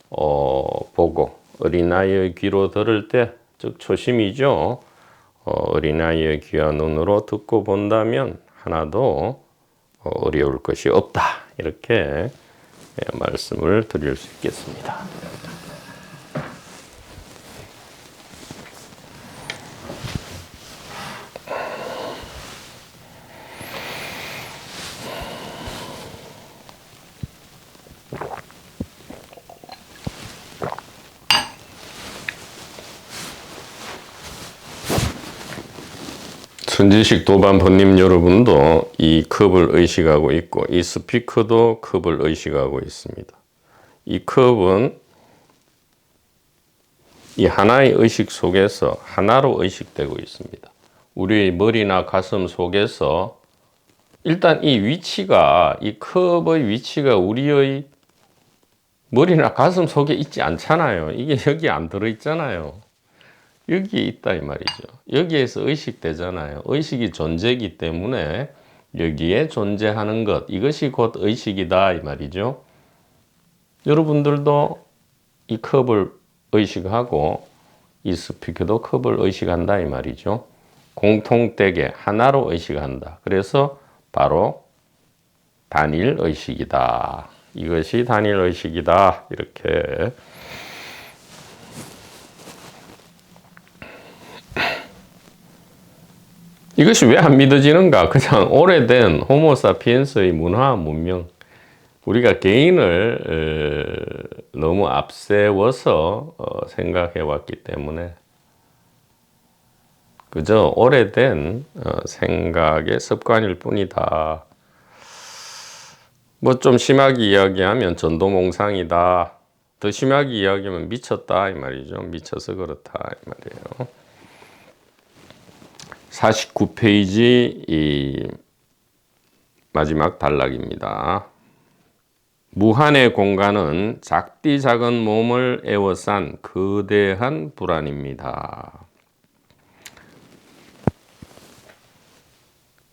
보고 어린아이의 귀로 들을 때, 즉 초심이죠. 어린아이의 귀와 눈으로 듣고 본다면 하나도 어려울 것이 없다. 이렇게 말씀을 드릴 수 있겠습니다. 선지식 도반 번님 여러분도 이 컵을 의식하고 있고 이 스피커도 컵을 의식하고 있습니다. 이 컵은 이 하나의 의식 속에서 하나로 의식되고 있습니다. 우리의 머리나 가슴 속에서 일단 이 위치가 이 컵의 위치가 우리의 머리나 가슴 속에 있지 않잖아요. 이게 여기 안 들어있잖아요. 여기에 있다 이 말이죠. 여기에서 의식되잖아요. 의식이 존재이기 때문에 여기에 존재하는 것, 이것이 곧 의식이다 이 말이죠. 여러분들도 이 컵을 의식하고 이 스피커도 컵을 의식한다 이 말이죠. 공통되게 하나로 의식한다. 그래서 바로 단일 의식이다. 이것이 단일 의식이다. 이렇게 이것이 왜 안 믿어지는가? 그냥 오래된 호모사피엔스의 문화 문명, 우리가 개인을 너무 앞세워서 생각해 왔기 때문에 그저 오래된 생각의 습관일 뿐이다. 뭐 좀 심하게 이야기하면 전도몽상이다. 더 심하게 이야기하면 미쳤다 이 말이죠. 미쳐서 그렇다 이 말이에요. 49페이지 이 마지막 단락입니다. 무한의 공간은 작디 작은 몸을 에워싼 거대한 불안입니다.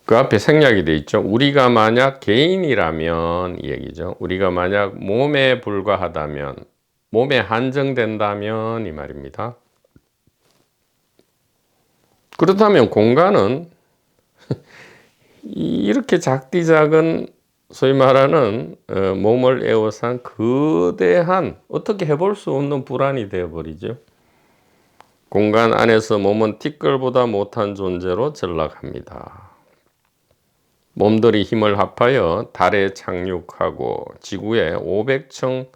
그 앞에 생략이 되어 있죠. 우리가 만약 개인이라면 이 얘기죠. 우리가 만약 몸에 불과하다면, 몸에 한정된다면 이 말입니다. 그렇다면 공간은 이렇게 작디 작은 소위 말하는 몸을 에워싼 거대한 어떻게 해볼 수 없는 불안이 되어버리죠. 공간 안에서 몸은 티끌보다 못한 존재로 전락합니다. 몸들이 힘을 합하여 달에 착륙하고 지구에 500층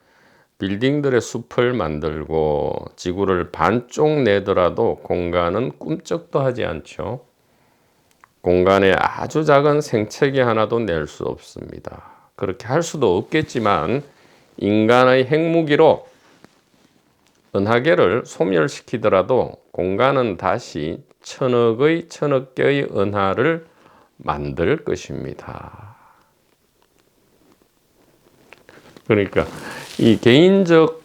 빌딩들의 숲을 만들고 지구를 반쪽 내더라도 공간은 꿈쩍도 하지 않죠. 공간에 아주 작은 생채기 하나도 낼 수 없습니다. 그렇게 할 수도 없겠지만 인간의 핵무기로 은하계를 소멸시키더라도 공간은 다시 천억 개의 은하를 만들 것입니다. 그러니까 이 개인적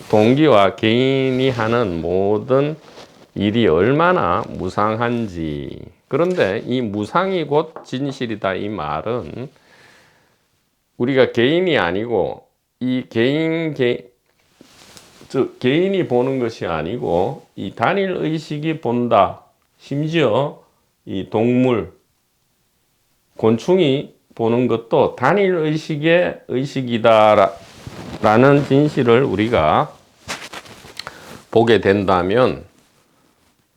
동기와 개인이 하는 모든 일이 얼마나 무상한지. 그런데 이 무상이 곧 진실이다 이 말은 우리가 개인이 아니고 이 개인이 보는 것이 아니고 이 단일 의식이 본다. 심지어 이 동물, 곤충이 보는 것도 단일 의식의 의식이다라는 진실을 우리가 보게 된다면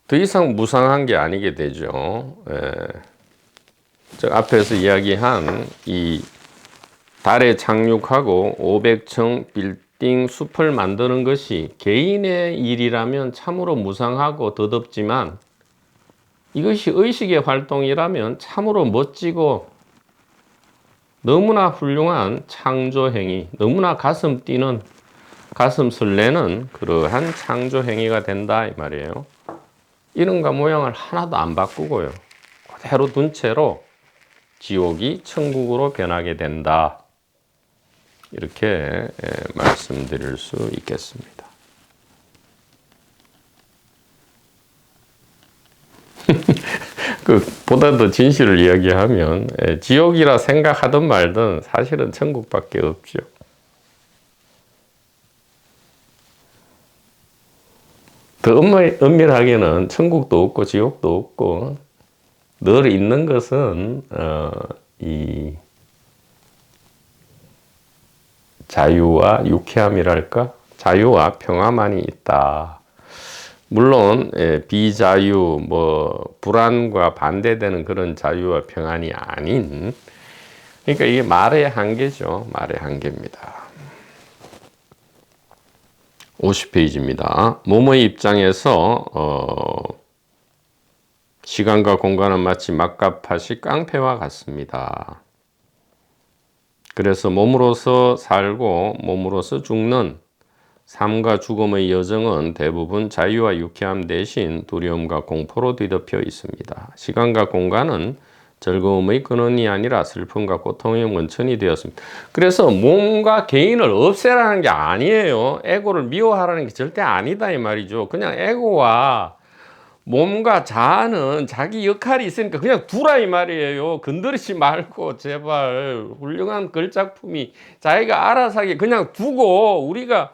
더 이상 무상한 게 아니게 되죠. 즉 앞에서 이야기한 이 달에 착륙하고 500층 빌딩 숲을 만드는 것이 개인의 일이라면 참으로 무상하고 더덥지만 이것이 의식의 활동이라면 참으로 멋지고 너무나 훌륭한 창조행위, 너무나 가슴 뛰는, 가슴 설레는 그러한 창조행위가 된다 이 말이에요. 이름과 모양을 하나도 안 바꾸고요. 그대로 둔 채로 지옥이 천국으로 변하게 된다. 이렇게 말씀드릴 수 있겠습니다. 보다 더 진실을 이야기하면 지옥이라 생각하든 말든 사실은 천국밖에 없죠. 더 엄밀하게는 천국도 없고 지옥도 없고 늘 있는 것은 이 자유와 유쾌함이랄까? 자유와 평화만이 있다. 물론 비자유, 불안과 반대되는 그런 자유와 평안이 아닌, 그러니까 이게 말의 한계죠. 말의 한계입니다. 50페이지입니다. 몸의 입장에서 시간과 공간은 마치 막가팥이 깡패와 같습니다. 그래서 몸으로서 살고 몸으로서 죽는 삶과 죽음의 여정은 대부분 자유와 유쾌함 대신 두려움과 공포로 뒤덮여 있습니다. 시간과 공간은 즐거움의 근원이 아니라 슬픔과 고통의 원천이 되었습니다. 그래서 몸과 개인을 없애라는 게 아니에요. 에고를 미워하라는 게 절대 아니다 이 말이죠. 그냥 에고와 몸과 자아는 자기 역할이 있으니까 그냥 두라 이 말이에요. 건드리지 말고 제발 훌륭한 걸작품이 자기가 알아서 하게 그냥 두고 우리가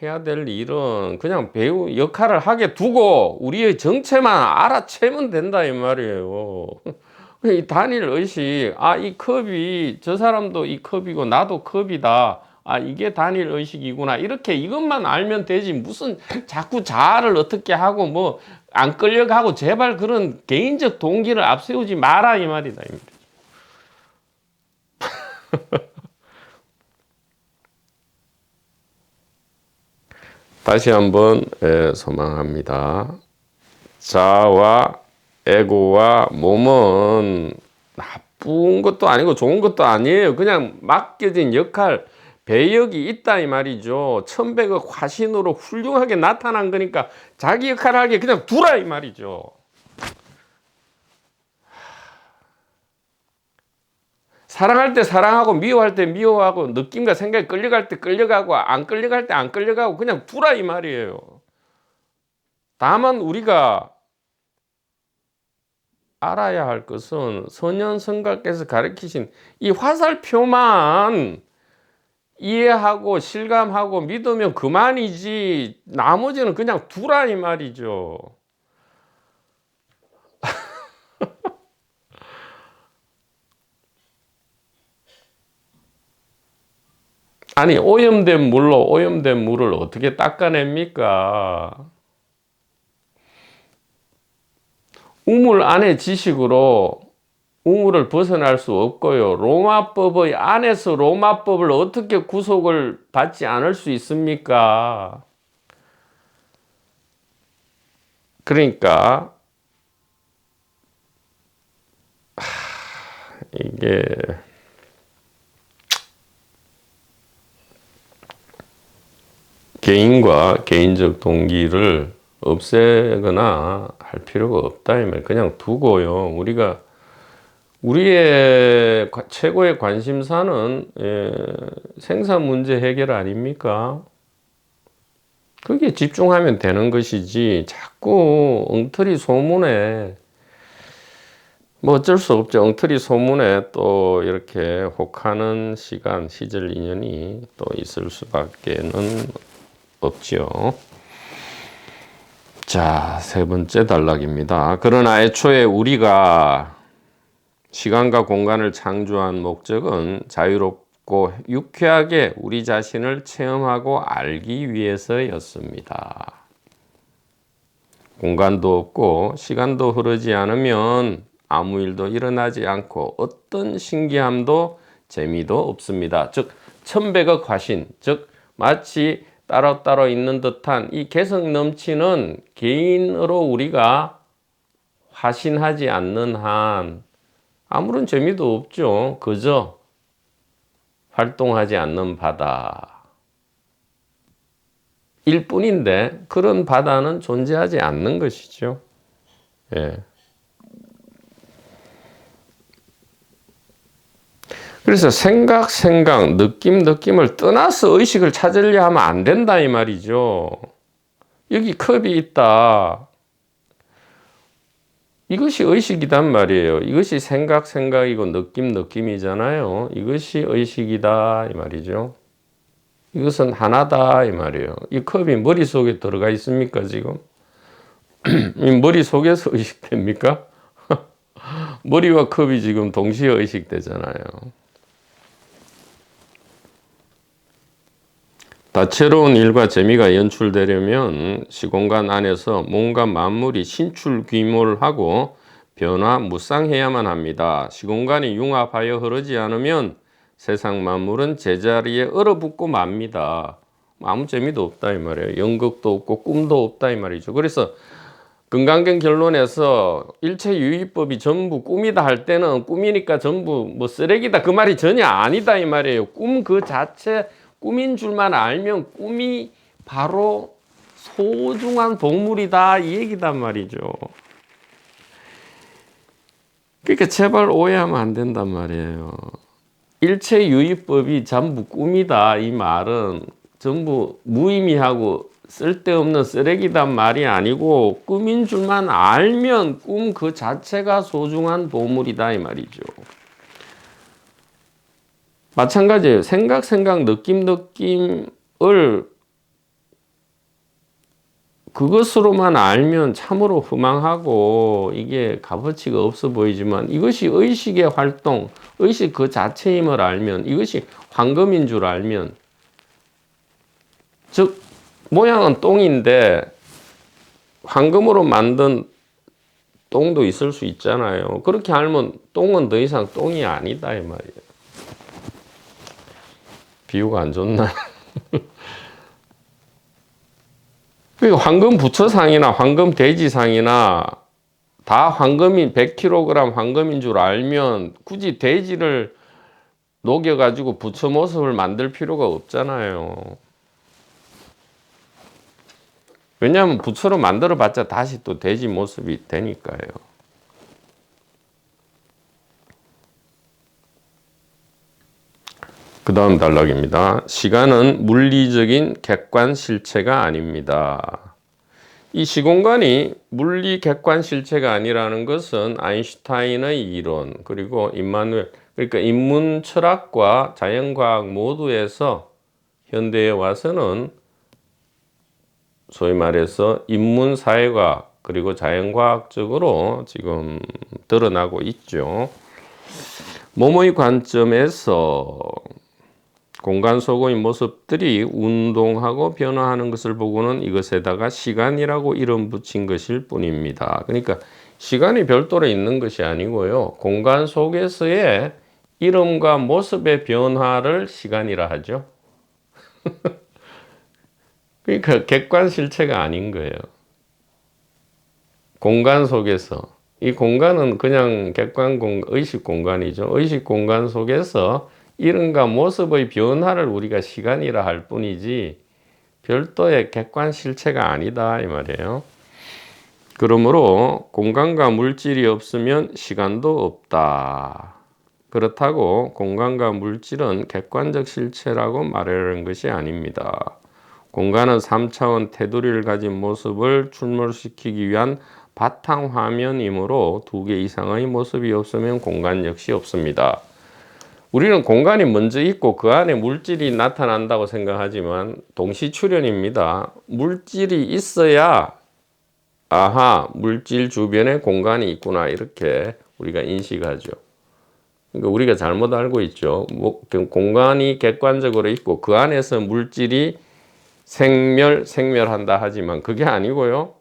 해야 될 일은 그냥 배우 역할을 하게 두고 우리의 정체만 알아채면 된다 이 말이에요. 이 단일 의식, 이 컵이 저 사람도 이 컵이고 나도 컵이다. 이게 단일 의식이구나. 이렇게 이것만 알면 되지. 무슨 자꾸 자아를 어떻게 하고 안 끌려가고 제발 그런 개인적 동기를 앞세우지 마라 이 말이다. 다시 한번 소망합니다. 자아와 에고와 몸은 나쁜 것도 아니고 좋은 것도 아니에요. 그냥 맡겨진 역할, 배역이 있다 이 말이죠. 천백억 화신으로 훌륭하게 나타난 거니까 자기 역할을 하게 그냥 두라 이 말이죠. 사랑할 때 사랑하고 미워할 때 미워하고 느낌과 생각이 끌려갈 때 끌려가고 안 끌려갈 때 안 끌려가고 그냥 두라 이 말이에요. 다만 우리가 알아야 할 것은 선현성가께서 가르치신 이 화살표만 이해하고 실감하고 믿으면 그만이지 나머지는 그냥 두라 이 말이죠. 아니 오염된 물로 오염된 물을 어떻게 닦아냅니까? 우물 안의 지식으로 우물을 벗어날 수 없고요. 로마법의 안에서 로마법을 어떻게 구속을 받지 않을 수 있습니까? 그러니까 이게 개인과 개인적 동기를 없애거나 할 필요가 없다 이 말. 그냥 두고요. 우리가 우리의 최고의 관심사는 생산 문제 해결 아닙니까? 거기에 집중하면 되는 것이지 자꾸 엉터리 소문에 어쩔 수 없죠. 엉터리 소문에 또 이렇게 혹하는 시간, 시절, 인연이 또 있을 수밖에는 없지요. 자, 세 번째 단락입니다. 그러나 애초에 우리가 시간과 공간을 창조한 목적은 자유롭고 유쾌하게 우리 자신을 체험하고 알기 위해서였습니다. 공간도 없고 시간도 흐르지 않으면 아무 일도 일어나지 않고 어떤 신기함도 재미도 없습니다. 즉 천백억 화신, 즉 마치 따로따로 있는 듯한 이 개성 넘치는 개인으로 우리가 화신하지 않는 한 아무런 재미도 없죠. 그저 활동하지 않는 바다 일 뿐인데 그런 바다는 존재하지 않는 것이죠. 예. 그래서 생각, 느낌을 떠나서 의식을 찾으려 하면 안 된다 이 말이죠. 여기 컵이 있다. 이것이 의식이단 말이에요. 이것이 생각이고 느낌이잖아요. 이것이 의식이다 이 말이죠. 이것은 하나다 이 말이에요. 이 컵이 머릿속에 들어가 있습니까 지금? 이 머릿속에서 의식됩니까? 머리와 컵이 지금 동시에 의식되잖아요. 다채로운 일과 재미가 연출되려면 시공간 안에서 뭔가 만물이 신출귀몰하고 변화무쌍해야만 합니다. 시공간이 융합하여 흐르지 않으면 세상 만물은 제자리에 얼어붙고 맙니다. 아무 재미도 없다 이 말이에요. 연극도 없고 꿈도 없다 이 말이죠. 그래서 금강경 결론에서 일체유의법이 전부 꿈이다 할 때는 꿈이니까 전부 뭐 쓰레기다 그 말이 전혀 아니다 이 말이에요. 꿈 그 자체 꿈인 줄만 알면 꿈이 바로 소중한 보물이다 이 얘기단 말이죠. 그러니까 제발 오해하면 안 된단 말이에요. 일체유의법이 전부 꿈이다 이 말은 전부 무의미하고 쓸데없는 쓰레기단 말이 아니고 꿈인 줄만 알면 꿈 그 자체가 소중한 보물이다 이 말이죠. 마찬가지예요. 생각, 느낌을 그것으로만 알면 참으로 허망하고 이게 값어치가 없어 보이지만 이것이 의식의 활동, 의식 그 자체임을 알면 이것이 황금인 줄 알면 즉 모양은 똥인데 황금으로 만든 똥도 있을 수 있잖아요. 그렇게 알면 똥은 더 이상 똥이 아니다 이 말이에요. 비유가 안 좋나? 황금 부처상이나 황금 돼지상이나 다 황금인 100kg 황금인 줄 알면 굳이 돼지를 녹여가지고 부처 모습을 만들 필요가 없잖아요. 왜냐하면 부처로 만들어 봤자 다시 또 돼지 모습이 되니까요. 그 다음 단락입니다. 시간은 물리적인 객관 실체가 아닙니다. 이 시공간이 물리 객관 실체가 아니라는 것은 아인슈타인의 이론 그리고 임마누엘 그러니까 인문 철학과 자연과학 모두에서 현대에 와서는 소위 말해서 인문 사회과학 그리고 자연과학적으로 지금 드러나고 있죠. 모모의 관점에서 공간 속의 모습들이 운동하고 변화하는 것을 보고는 이것에다가 시간이라고 이름 붙인 것일 뿐입니다. 그러니까 시간이 별도로 있는 것이 아니고요. 공간 속에서의 이름과 모습의 변화를 시간이라 하죠. 그러니까 객관 실체가 아닌 거예요. 공간 속에서 이 공간은 그냥 객관 의식 공간이죠. 의식 공간 속에서 이름과 모습의 변화를 우리가 시간이라 할 뿐이지 별도의 객관 실체가 아니다 이 말이에요. 그러므로 공간과 물질이 없으면 시간도 없다. 그렇다고 공간과 물질은 객관적 실체라고 말하려는 것이 아닙니다. 공간은 3차원 테두리를 가진 모습을 출몰시키기 위한 바탕화면이므로 2개 이상의 모습이 없으면 공간 역시 없습니다. 우리는 공간이 먼저 있고 그 안에 물질이 나타난다고 생각하지만 동시출현입니다. 물질이 있어야 아하, 물질 주변에 공간이 있구나 이렇게 우리가 인식하죠. 그러니까 우리가 잘못 알고 있죠. 공간이 객관적으로 있고 그 안에서 물질이 생멸한다 하지만 그게 아니고요.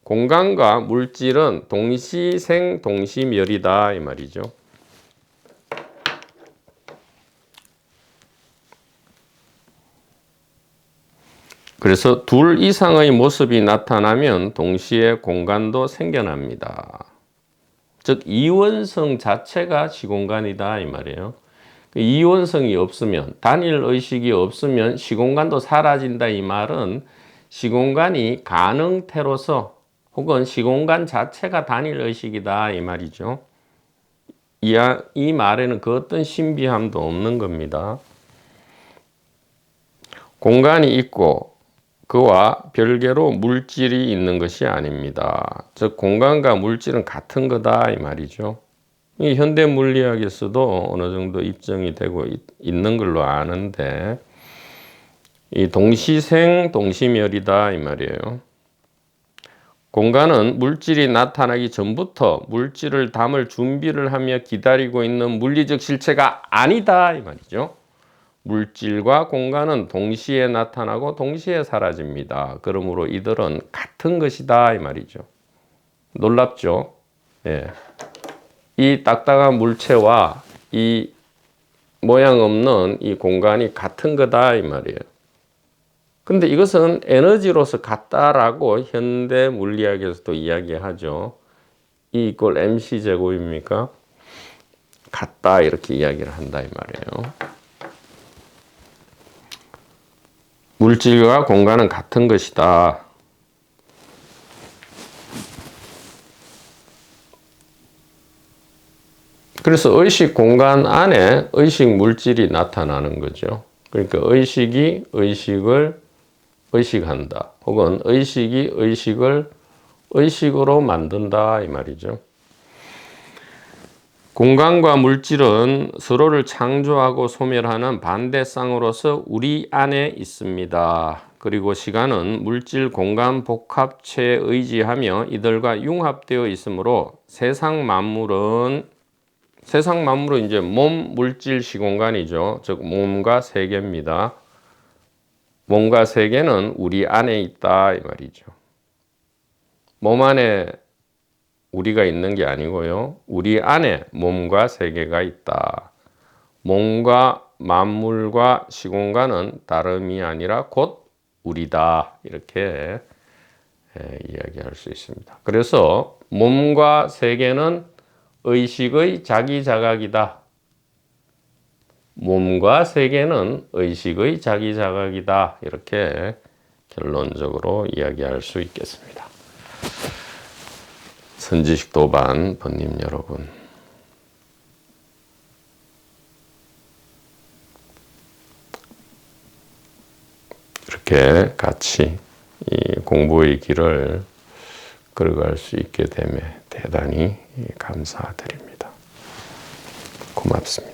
공간과 물질은 동시생 동시멸이다 이 말이죠. 그래서 둘 이상의 모습이 나타나면 동시에 공간도 생겨납니다. 즉 이원성 자체가 시공간이다 이 말이에요. 이원성이 없으면, 단일 의식이 없으면 시공간도 사라진다 이 말은 시공간이 가능태로서 혹은 시공간 자체가 단일 의식이다 이 말이죠. 이 말에는 그 어떤 신비함도 없는 겁니다. 공간이 있고 그와 별개로 물질이 있는 것이 아닙니다. 즉 공간과 물질은 같은 거다 이 말이죠. 이 현대 물리학에서도 어느 정도 입증이 되고 있는 걸로 아는데 이 동시생 동시멸이다 이 말이에요. 공간은 물질이 나타나기 전부터 물질을 담을 준비를 하며 기다리고 있는 물리적 실체가 아니다 이 말이죠. 물질과 공간은 동시에 나타나고 동시에 사라집니다. 그러므로 이들은 같은 것이다 이 말이죠. 놀랍죠? 예. 이 딱딱한 물체와 이 모양 없는 이 공간이 같은 거다 이 말이에요. 근데 이것은 에너지로서 같다라고 현대 물리학에서도 이야기하죠. E 이퀄 mc 제곱입니까? 같다 이렇게 이야기를 한다 이 말이에요. 물질과 공간은 같은 것이다. 그래서 의식 공간 안에 의식 물질이 나타나는 거죠. 그러니까 의식이 의식을 의식한다. 혹은 의식이 의식을 의식으로 만든다 이 말이죠. 공간과 물질은 서로를 창조하고 소멸하는 반대쌍으로서 우리 안에 있습니다. 그리고 시간은 물질 공간 복합체에 의지하며 이들과 융합되어 있으므로 세상 만물은 이제 몸, 물질, 시공간이죠. 즉 몸과 세계입니다. 몸과 세계는 우리 안에 있다 이 말이죠. 몸 안에 우리가 있는 게 아니고요. 우리 안에 몸과 세계가 있다. 몸과 만물과 시공간은 다름이 아니라 곧 우리다. 이렇게 이야기할 수 있습니다. 그래서 몸과 세계는 의식의 자기자각이다. 몸과 세계는 의식의 자기자각이다. 이렇게 결론적으로 이야기할 수 있겠습니다. 선지식 도반 번님 여러분, 이렇게 같이 이 공부의 길을 걸어갈 수 있게 됨에 대단히 감사드립니다. 고맙습니다.